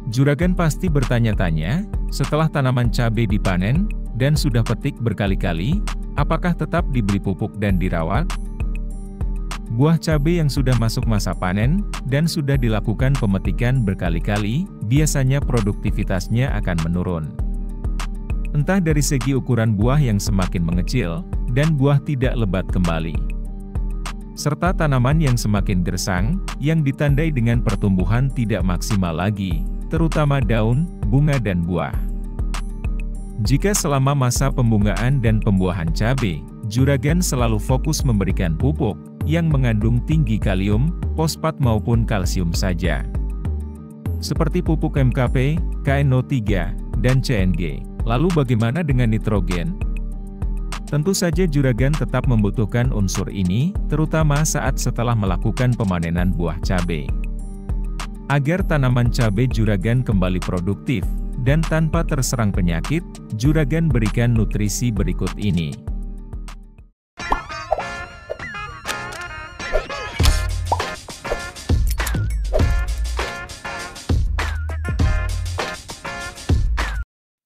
Juragan pasti bertanya-tanya, setelah tanaman cabai dipanen, dan sudah petik berkali-kali, apakah tetap diberi pupuk dan dirawat? Buah cabai yang sudah masuk masa panen, dan sudah dilakukan pemetikan berkali-kali, biasanya produktivitasnya akan menurun. Entah dari segi ukuran buah yang semakin mengecil, dan buah tidak lebat kembali. Serta tanaman yang semakin gersang, yang ditandai dengan pertumbuhan tidak maksimal lagi, terutama daun, bunga dan buah. Jika selama masa pembungaan dan pembuahan cabai, juragan selalu fokus memberikan pupuk yang mengandung tinggi kalium, fosfat maupun kalsium saja. Seperti pupuk MKP, KNO3, dan CNG. Lalu bagaimana dengan nitrogen? Tentu saja juragan tetap membutuhkan unsur ini, terutama saat setelah melakukan pemanenan buah cabai. Agar tanaman cabai juragan kembali produktif, dan tanpa terserang penyakit, juragan berikan nutrisi berikut ini.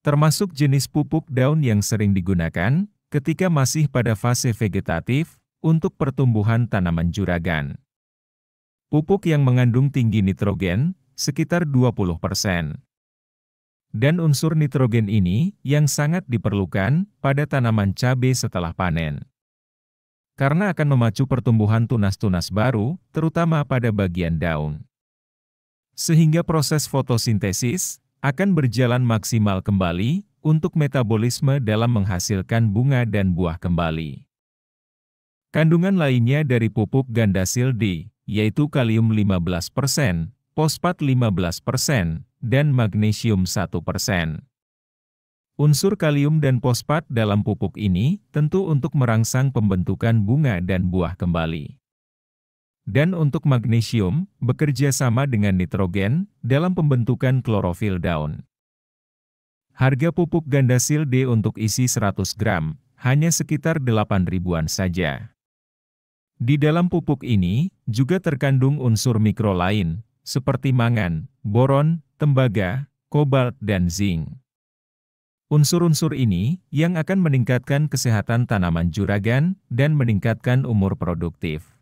Termasuk jenis pupuk daun yang sering digunakan, ketika masih pada fase vegetatif, untuk pertumbuhan tanaman juragan. Pupuk yang mengandung tinggi nitrogen, sekitar 20%. Dan unsur nitrogen ini, yang sangat diperlukan, pada tanaman cabai setelah panen. Karena akan memacu pertumbuhan tunas-tunas baru, terutama pada bagian daun. Sehingga proses fotosintesis, akan berjalan maksimal kembali, untuk metabolisme dalam menghasilkan bunga dan buah kembali. Kandungan lainnya dari pupuk Gandasil D, yaitu kalium 15%, fosfat 15%, dan magnesium 1%. Unsur kalium dan fosfat dalam pupuk ini tentu untuk merangsang pembentukan bunga dan buah kembali. Dan untuk magnesium, bekerja sama dengan nitrogen dalam pembentukan klorofil daun. Harga pupuk Gandasil D untuk isi 100 gram, hanya sekitar 8 ribuan saja. Di dalam pupuk ini, juga terkandung unsur mikro lain, seperti mangan, boron, tembaga, kobalt dan zinc. Unsur-unsur ini, yang akan meningkatkan kesehatan tanaman juragan, dan meningkatkan umur produktif.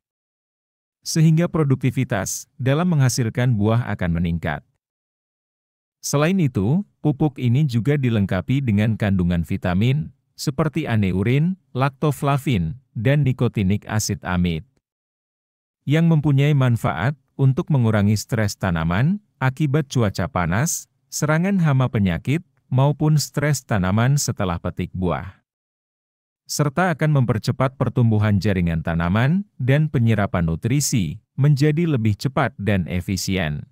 Sehingga produktivitas, dalam menghasilkan buah akan meningkat. Selain itu, pupuk ini juga dilengkapi dengan kandungan vitamin, seperti aneurin, laktoflavin, dan nikotinik asid amid. Yang mempunyai manfaat untuk mengurangi stres tanaman, akibat cuaca panas, serangan hama penyakit, maupun stres tanaman setelah petik buah. Serta akan mempercepat pertumbuhan jaringan tanaman, dan penyerapan nutrisi, menjadi lebih cepat dan efisien.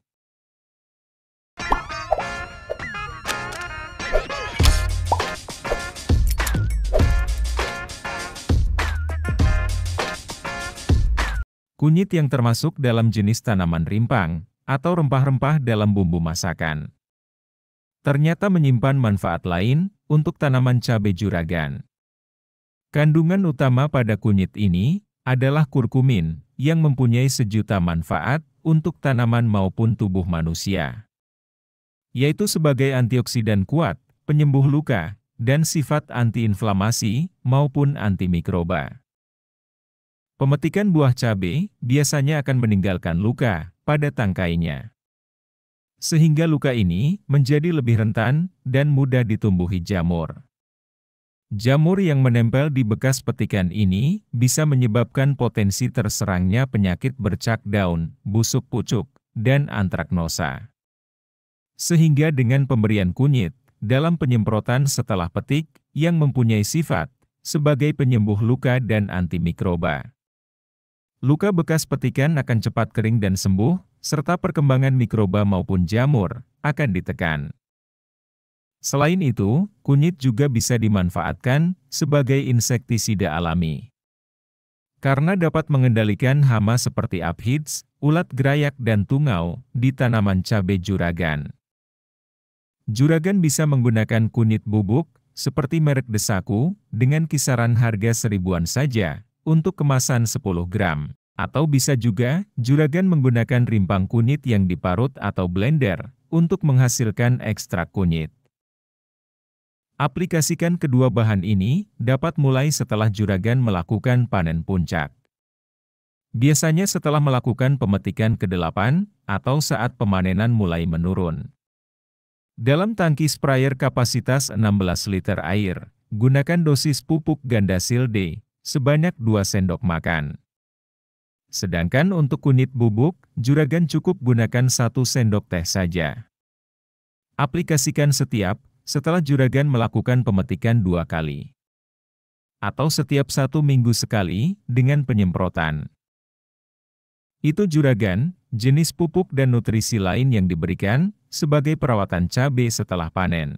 Kunyit yang termasuk dalam jenis tanaman rimpang, atau rempah-rempah dalam bumbu masakan. Ternyata menyimpan manfaat lain, untuk tanaman cabai juragan. Kandungan utama pada kunyit ini, adalah kurkumin, yang mempunyai sejuta manfaat, untuk tanaman maupun tubuh manusia. Yaitu sebagai antioksidan kuat, penyembuh luka, dan sifat antiinflamasi, maupun antimikroba. Pemetikan buah cabai biasanya akan meninggalkan luka pada tangkainya. Sehingga luka ini menjadi lebih rentan dan mudah ditumbuhi jamur. Jamur yang menempel di bekas petikan ini bisa menyebabkan potensi terserangnya penyakit bercak daun, busuk pucuk, dan antraknosa. Sehingga dengan pemberian kunyit dalam penyemprotan setelah petik yang mempunyai sifat sebagai penyembuh luka dan antimikroba. Luka bekas petikan akan cepat kering dan sembuh, serta perkembangan mikroba maupun jamur akan ditekan. Selain itu, kunyit juga bisa dimanfaatkan sebagai insektisida alami. Karena dapat mengendalikan hama seperti aphids, ulat gerayak dan tungau di tanaman cabai juragan. Juragan bisa menggunakan kunyit bubuk, seperti merek Desaku, dengan kisaran harga seribuan saja, untuk kemasan 10 gram. Atau bisa juga, juragan menggunakan rimpang kunyit yang diparut atau blender, untuk menghasilkan ekstrak kunyit. Aplikasikan kedua bahan ini dapat mulai setelah juragan melakukan panen puncak. Biasanya setelah melakukan pemetikan ke-8 atau saat pemanenan mulai menurun. Dalam tangki sprayer kapasitas 16 liter air, gunakan dosis pupuk Gandasil D sebanyak 2 sendok makan. Sedangkan untuk kunyit bubuk, juragan cukup gunakan 1 sendok teh saja. Aplikasikan setelah juragan melakukan pemetikan 2 kali. Atau setiap 1 minggu sekali dengan penyemprotan. Itu juragan, jenis pupuk dan nutrisi lain yang diberikan sebagai perawatan cabai setelah panen.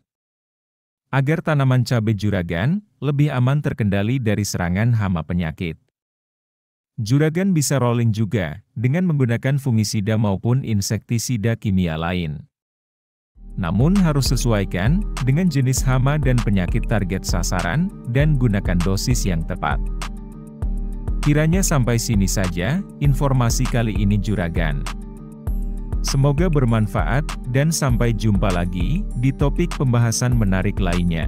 Agar tanaman cabai juragan lebih aman terkendali dari serangan hama penyakit. Juragan bisa rolling juga dengan menggunakan fungisida maupun insektisida kimia lain. Namun harus sesuaikan dengan jenis hama dan penyakit target sasaran dan gunakan dosis yang tepat. Kiranya sampai sini saja informasi kali ini juragan. Semoga bermanfaat dan sampai jumpa lagi di topik pembahasan menarik lainnya.